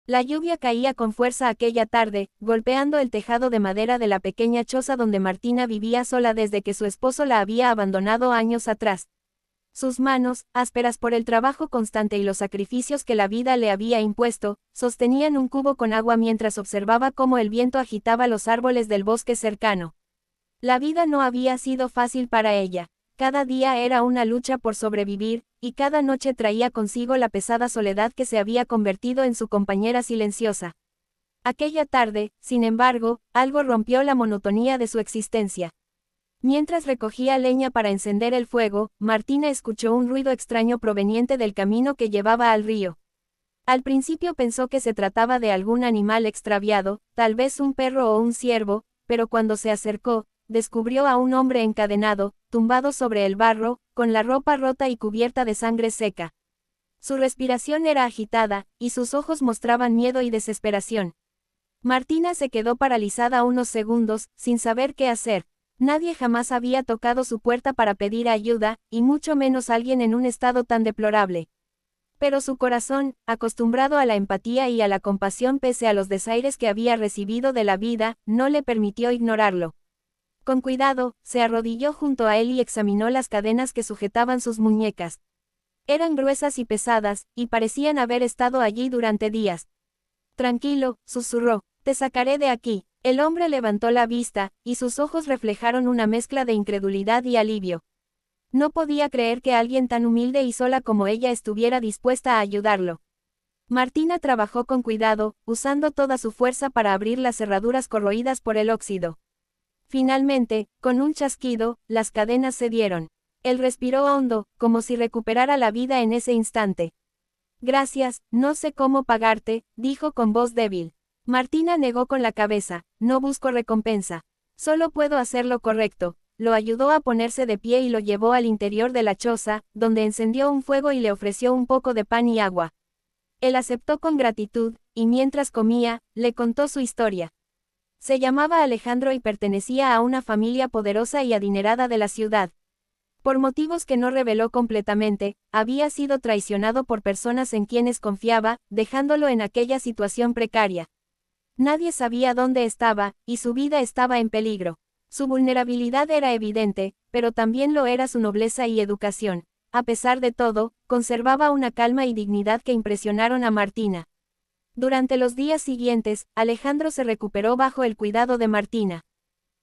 La lluvia caía con fuerza aquella tarde, golpeando el tejado de madera de la pequeña choza donde Martina vivía sola desde que su esposo la había abandonado años atrás. Sus manos, ásperas por el trabajo constante y los sacrificios que la vida le había impuesto, sostenían un cubo con agua mientras observaba cómo el viento agitaba los árboles del bosque cercano. La vida no había sido fácil para ella. Cada día era una lucha por sobrevivir, y cada noche traía consigo la pesada soledad que se había convertido en su compañera silenciosa. Aquella tarde, sin embargo, algo rompió la monotonía de su existencia. Mientras recogía leña para encender el fuego, Martina escuchó un ruido extraño proveniente del camino que llevaba al río. Al principio pensó que se trataba de algún animal extraviado, tal vez un perro o un ciervo, pero cuando se acercó, descubrió a un hombre encadenado, tumbado sobre el barro, con la ropa rota y cubierta de sangre seca. Su respiración era agitada, y sus ojos mostraban miedo y desesperación. Martina se quedó paralizada unos segundos, sin saber qué hacer. Nadie jamás había tocado su puerta para pedir ayuda, y mucho menos alguien en un estado tan deplorable. Pero su corazón, acostumbrado a la empatía y a la compasión pese a los desaires que había recibido de la vida, no le permitió ignorarlo. Con cuidado, se arrodilló junto a él y examinó las cadenas que sujetaban sus muñecas. Eran gruesas y pesadas, y parecían haber estado allí durante días. Tranquilo, susurró, te sacaré de aquí. El hombre levantó la vista, y sus ojos reflejaron una mezcla de incredulidad y alivio. No podía creer que alguien tan humilde y sola como ella estuviera dispuesta a ayudarlo. Martina trabajó con cuidado, usando toda su fuerza para abrir las cerraduras corroídas por el óxido. Finalmente, con un chasquido, las cadenas cedieron. Él respiró hondo, como si recuperara la vida en ese instante. Gracias, no sé cómo pagarte, dijo con voz débil. Martina negó con la cabeza, no busco recompensa. Solo puedo hacer lo correcto. Lo ayudó a ponerse de pie y lo llevó al interior de la choza, donde encendió un fuego y le ofreció un poco de pan y agua. Él aceptó con gratitud, y mientras comía, le contó su historia. Se llamaba Alejandro y pertenecía a una familia poderosa y adinerada de la ciudad. Por motivos que no reveló completamente, había sido traicionado por personas en quienes confiaba, dejándolo en aquella situación precaria. Nadie sabía dónde estaba, y su vida estaba en peligro. Su vulnerabilidad era evidente, pero también lo era su nobleza y educación. A pesar de todo, conservaba una calma y dignidad que impresionaron a Martina. Durante los días siguientes, Alejandro se recuperó bajo el cuidado de Martina.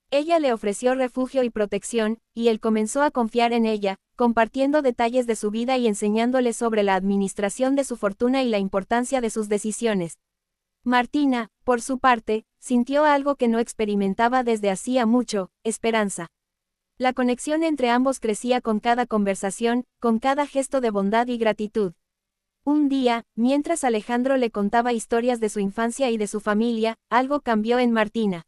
Ella le ofreció refugio y protección, y él comenzó a confiar en ella, compartiendo detalles de su vida y enseñándole sobre la administración de su fortuna y la importancia de sus decisiones. Martina, por su parte, sintió algo que no experimentaba desde hacía mucho, esperanza. La conexión entre ambos crecía con cada conversación, con cada gesto de bondad y gratitud. Un día, mientras Alejandro le contaba historias de su infancia y de su familia, algo cambió en Martina.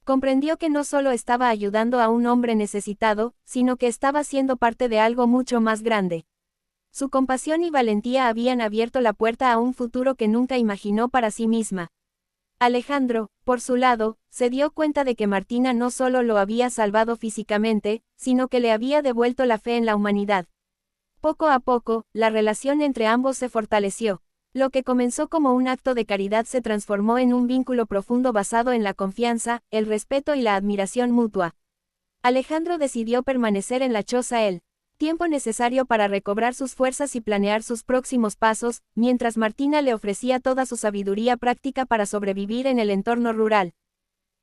Comprendió que no solo estaba ayudando a un hombre necesitado, sino que estaba siendo parte de algo mucho más grande. Su compasión y valentía habían abierto la puerta a un futuro que nunca imaginó para sí misma. Alejandro, por su lado, se dio cuenta de que Martina no solo lo había salvado físicamente, sino que le había devuelto la fe en la humanidad. Poco a poco, la relación entre ambos se fortaleció. Lo que comenzó como un acto de caridad se transformó en un vínculo profundo basado en la confianza, el respeto y la admiración mutua. Alejandro decidió permanecer en la choza el tiempo necesario para recobrar sus fuerzas y planear sus próximos pasos, mientras Martina le ofrecía toda su sabiduría práctica para sobrevivir en el entorno rural.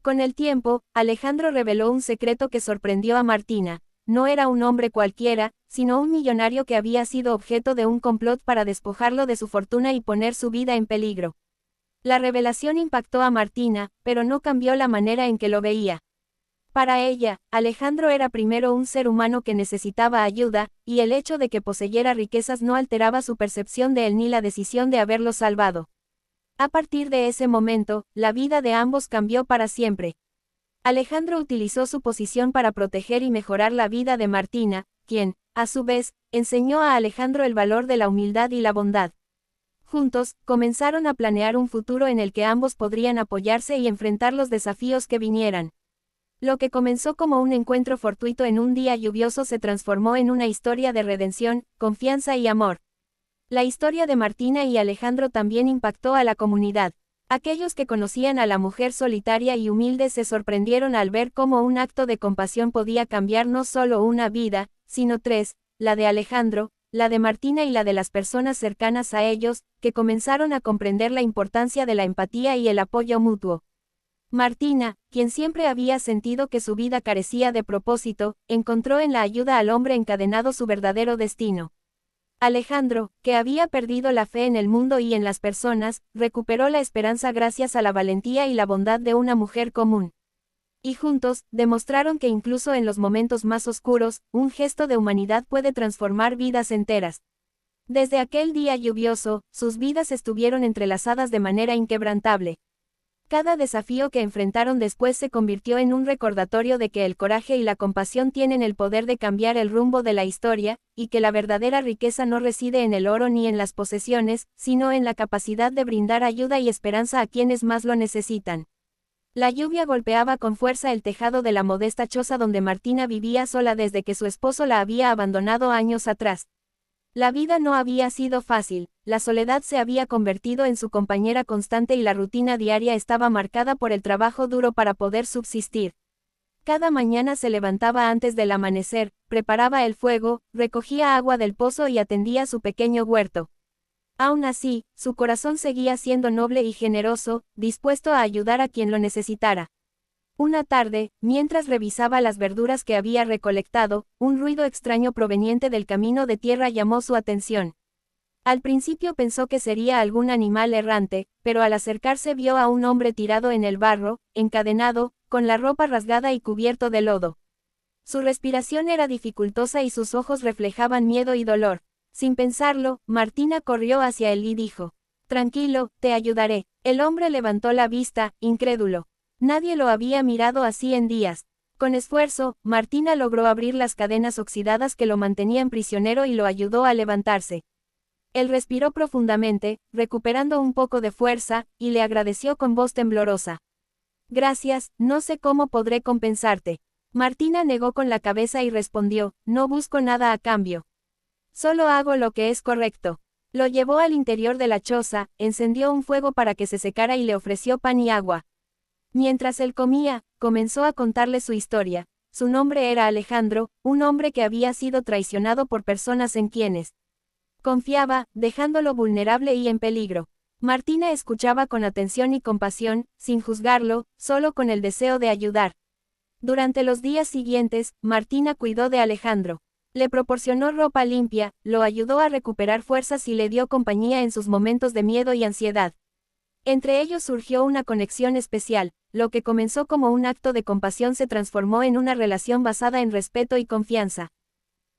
Con el tiempo, Alejandro reveló un secreto que sorprendió a Martina. No era un hombre cualquiera, sino un millonario que había sido objeto de un complot para despojarlo de su fortuna y poner su vida en peligro. La revelación impactó a Martina, pero no cambió la manera en que lo veía. Para ella, Alejandro era primero un ser humano que necesitaba ayuda, y el hecho de que poseyera riquezas no alteraba su percepción de él ni la decisión de haberlo salvado. A partir de ese momento, la vida de ambos cambió para siempre. Alejandro utilizó su posición para proteger y mejorar la vida de Martina, quien, a su vez, enseñó a Alejandro el valor de la humildad y la bondad. Juntos, comenzaron a planear un futuro en el que ambos podrían apoyarse y enfrentar los desafíos que vinieran. Lo que comenzó como un encuentro fortuito en un día lluvioso se transformó en una historia de redención, confianza y amor. La historia de Martina y Alejandro también impactó a la comunidad. Aquellos que conocían a la mujer solitaria y humilde se sorprendieron al ver cómo un acto de compasión podía cambiar no solo una vida, sino tres, la de Alejandro, la de Martina y la de las personas cercanas a ellos, que comenzaron a comprender la importancia de la empatía y el apoyo mutuo. Martina, quien siempre había sentido que su vida carecía de propósito, encontró en la ayuda al hombre encadenado su verdadero destino. Alejandro, que había perdido la fe en el mundo y en las personas, recuperó la esperanza gracias a la valentía y la bondad de una mujer común. Y juntos, demostraron que incluso en los momentos más oscuros, un gesto de humanidad puede transformar vidas enteras. Desde aquel día lluvioso, sus vidas estuvieron entrelazadas de manera inquebrantable. Cada desafío que enfrentaron después se convirtió en un recordatorio de que el coraje y la compasión tienen el poder de cambiar el rumbo de la historia, y que la verdadera riqueza no reside en el oro ni en las posesiones, sino en la capacidad de brindar ayuda y esperanza a quienes más lo necesitan. La lluvia golpeaba con fuerza el tejado de la modesta choza donde Martina vivía sola desde que su esposo la había abandonado años atrás. La vida no había sido fácil, la soledad se había convertido en su compañera constante y la rutina diaria estaba marcada por el trabajo duro para poder subsistir. Cada mañana se levantaba antes del amanecer, preparaba el fuego, recogía agua del pozo y atendía su pequeño huerto. Aún así, su corazón seguía siendo noble y generoso, dispuesto a ayudar a quien lo necesitara. Una tarde, mientras revisaba las verduras que había recolectado, un ruido extraño proveniente del camino de tierra llamó su atención. Al principio pensó que sería algún animal errante, pero al acercarse vio a un hombre tirado en el barro, encadenado, con la ropa rasgada y cubierto de lodo. Su respiración era dificultosa y sus ojos reflejaban miedo y dolor. Sin pensarlo, Martina corrió hacia él y dijo: «Tranquilo, te ayudaré». El hombre levantó la vista, incrédulo. Nadie lo había mirado así en días. Con esfuerzo, Martina logró abrir las cadenas oxidadas que lo mantenían prisionero y lo ayudó a levantarse. Él respiró profundamente, recuperando un poco de fuerza, y le agradeció con voz temblorosa. «Gracias, no sé cómo podré compensarte». Martina negó con la cabeza y respondió: «No busco nada a cambio. Solo hago lo que es correcto». Lo llevó al interior de la choza, encendió un fuego para que se secara y le ofreció pan y agua. Mientras él comía, comenzó a contarle su historia. Su nombre era Alejandro, un hombre que había sido traicionado por personas en quienes confiaba, dejándolo vulnerable y en peligro. Martina escuchaba con atención y compasión, sin juzgarlo, solo con el deseo de ayudar. Durante los días siguientes, Martina cuidó de Alejandro. Le proporcionó ropa limpia, lo ayudó a recuperar fuerzas y le dio compañía en sus momentos de miedo y ansiedad. Entre ellos surgió una conexión especial. Lo que comenzó como un acto de compasión se transformó en una relación basada en respeto y confianza.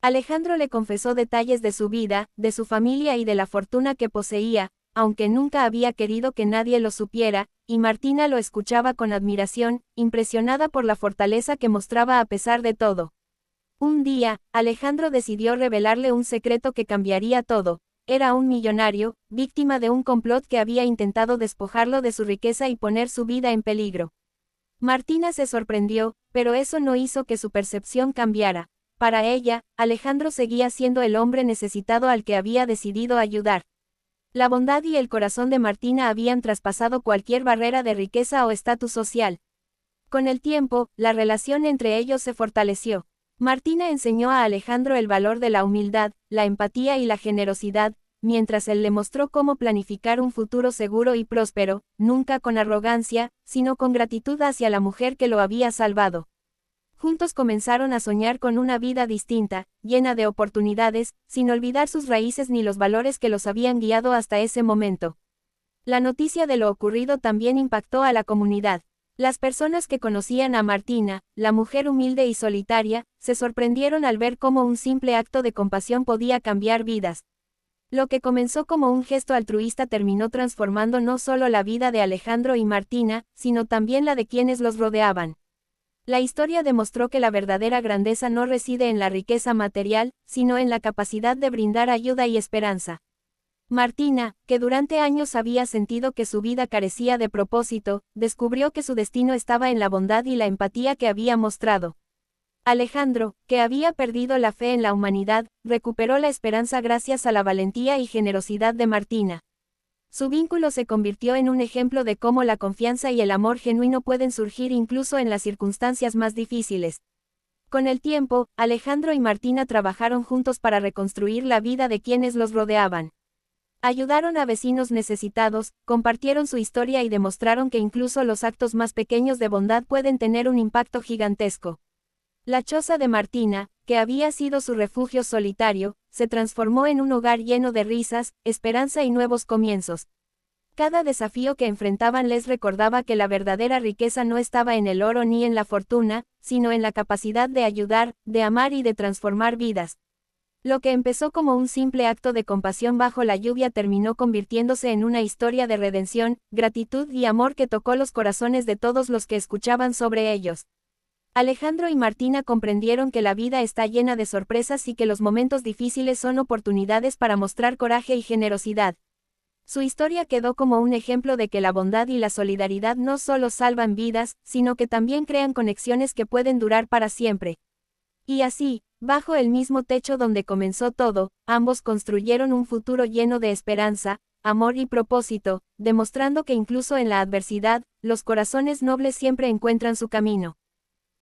Alejandro le confesó detalles de su vida, de su familia y de la fortuna que poseía, aunque nunca había querido que nadie lo supiera, y Martina lo escuchaba con admiración, impresionada por la fortaleza que mostraba a pesar de todo. Un día, Alejandro decidió revelarle un secreto que cambiaría todo. Era un millonario, víctima de un complot que había intentado despojarlo de su riqueza y poner su vida en peligro. Martina se sorprendió, pero eso no hizo que su percepción cambiara. Para ella, Alejandro seguía siendo el hombre necesitado al que había decidido ayudar. La bondad y el corazón de Martina habían traspasado cualquier barrera de riqueza o estatus social. Con el tiempo, la relación entre ellos se fortaleció. Martina enseñó a Alejandro el valor de la humildad, la empatía y la generosidad, mientras él le mostró cómo planificar un futuro seguro y próspero, nunca con arrogancia, sino con gratitud hacia la mujer que lo había salvado. Juntos comenzaron a soñar con una vida distinta, llena de oportunidades, sin olvidar sus raíces ni los valores que los habían guiado hasta ese momento. La noticia de lo ocurrido también impactó a la comunidad. Las personas que conocían a Martina, la mujer humilde y solitaria, se sorprendieron al ver cómo un simple acto de compasión podía cambiar vidas. Lo que comenzó como un gesto altruista terminó transformando no solo la vida de Alejandro y Martina, sino también la de quienes los rodeaban. La historia demostró que la verdadera grandeza no reside en la riqueza material, sino en la capacidad de brindar ayuda y esperanza. Martina, que durante años había sentido que su vida carecía de propósito, descubrió que su destino estaba en la bondad y la empatía que había mostrado. Alejandro, que había perdido la fe en la humanidad, recuperó la esperanza gracias a la valentía y generosidad de Martina. Su vínculo se convirtió en un ejemplo de cómo la confianza y el amor genuino pueden surgir incluso en las circunstancias más difíciles. Con el tiempo, Alejandro y Martina trabajaron juntos para reconstruir la vida de quienes los rodeaban. Ayudaron a vecinos necesitados, compartieron su historia y demostraron que incluso los actos más pequeños de bondad pueden tener un impacto gigantesco. La choza de Martina, que había sido su refugio solitario, se transformó en un hogar lleno de risas, esperanza y nuevos comienzos. Cada desafío que enfrentaban les recordaba que la verdadera riqueza no estaba en el oro ni en la fortuna, sino en la capacidad de ayudar, de amar y de transformar vidas. Lo que empezó como un simple acto de compasión bajo la lluvia terminó convirtiéndose en una historia de redención, gratitud y amor que tocó los corazones de todos los que escuchaban sobre ellos. Alejandro y Martina comprendieron que la vida está llena de sorpresas y que los momentos difíciles son oportunidades para mostrar coraje y generosidad. Su historia quedó como un ejemplo de que la bondad y la solidaridad no solo salvan vidas, sino que también crean conexiones que pueden durar para siempre. Y así, bajo el mismo techo donde comenzó todo, ambos construyeron un futuro lleno de esperanza, amor y propósito, demostrando que incluso en la adversidad, los corazones nobles siempre encuentran su camino.